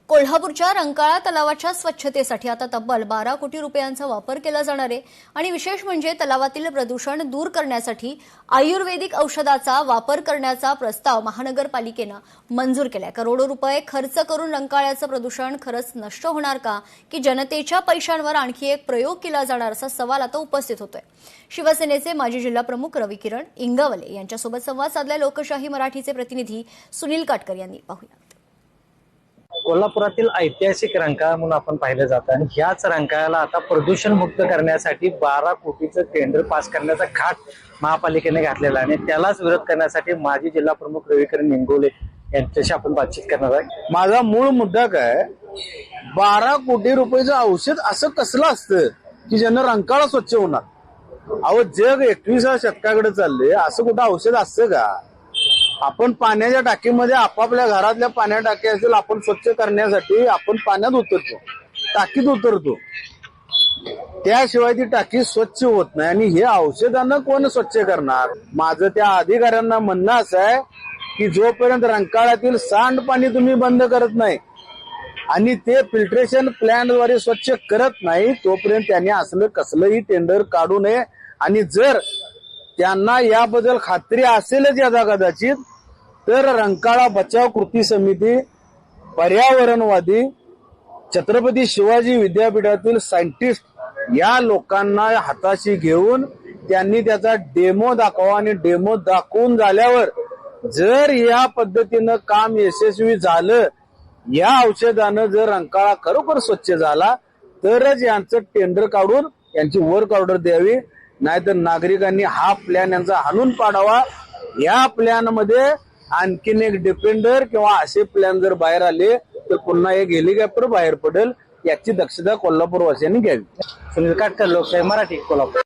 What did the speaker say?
कोल्हापूरच्या रंकाळा तलावाच्या स्वच्छतेसाठी आता तब्बल 12 कोटी रुपयांचा वापर केला जाणार आहे आणि विशेष म्हणजे तलावातील प्रदूषण दूर करण्यासाठी आयुर्वेदिक औषधाचा वापर करण्याचा प्रस्ताव महानगरपालिकेनं मंजूर केलाय। करोडो रुपये खर्च करून रंकाळ्याचं प्रदूषण खरंच नष्ट होणार का की जनतेच्या पैशांवर आणखी एक प्रयोग केला जाणार असा सवाल आता उपस्थित होतोय। शिवसेनेचे माजी जिल्हा प्रमुख रवी किरण इंगवले यांच्यासोबत संवाद साधलाय लोकशाही मराठीचे प्रतिनिधी सुनील काटकर यांनी। पाहूया। कोल्हापुरातील ऐतिहासिक रंकाळा म्हणून आपण पाहिलं जातं आणि ह्याच रंकाळ्याला आता प्रदूषण मुक्त करण्यासाठी 12 कोटीचं टेंडर पास करण्याचा खाट महापालिकेने घातलेला आहे आणि त्यालाच विरोध करण्यासाठी माजी जिल्हा प्रमुख रविकिरण निंगोले यांच्याशी आपण बातचीत करणार आहे। माझा मूळ मुद्दा काय, 12 कोटी रुपयाचं औषध असं कसलं असतं की ज्यानं रंकाळा स्वच्छ होणार? अहो, जग 21व्या शतकाकडे चालले, असं कुठं औषध असतं का? आपण पाण्याच्या टाकीमध्ये आपापल्या घरातल्या पाण्या टाकी असेल, आपण स्वच्छ करण्यासाठी आपण पाण्यात उतरतो, टाकीत उतरतो, त्याशिवाय ती टाकी स्वच्छ होत नाही आणि हे औषधानं कोण स्वच्छ करणार? माझं त्या अधिकाऱ्यांना म्हणणं असं आहे की जोपर्यंत रंकाळ्यातील सांडपाणी तुम्ही बंद करत नाही आणि ते फिल्ट्रेशन प्लॅनद्वारे स्वच्छ करत नाही तोपर्यंत त्यांनी असलं कसलंही टेंडर काढू नये। आणि जर त्यांना याबद्दल खात्री असेलच यदा कदाचित तर रंकाळा बचाव कृती समिती, पर्यावरणवादी, छत्रपती शिवाजी विद्यापीठातील सायंटिस्ट या लोकांना हाताशी घेऊन त्यांनी त्याचा डेमो दाखवा आणि डेमो दाखवून झाल्यावर जर या पद्धतीनं काम यशस्वी झालं, या औषधानं जर रंकाळा खरोखर स्वच्छ झाला तरच यांचं टेंडर काढून यांची वर्क ऑर्डर द्यावी, नाहीतर नागरिकांनी हा प्लॅन यांचा हाणून पाडावा। या प्लॅन मध्ये आणखीन एक डिफेंडर किंवा असे प्लॅन जर बाहेर आले तर पुन्हा एक हेलिकॉप्टर बाहेर पडेल, याची दक्षता कोल्हापूरवासियांनी घ्यावी। सुनील काटकर, लोकशाही मराठी, कोल्हापूर।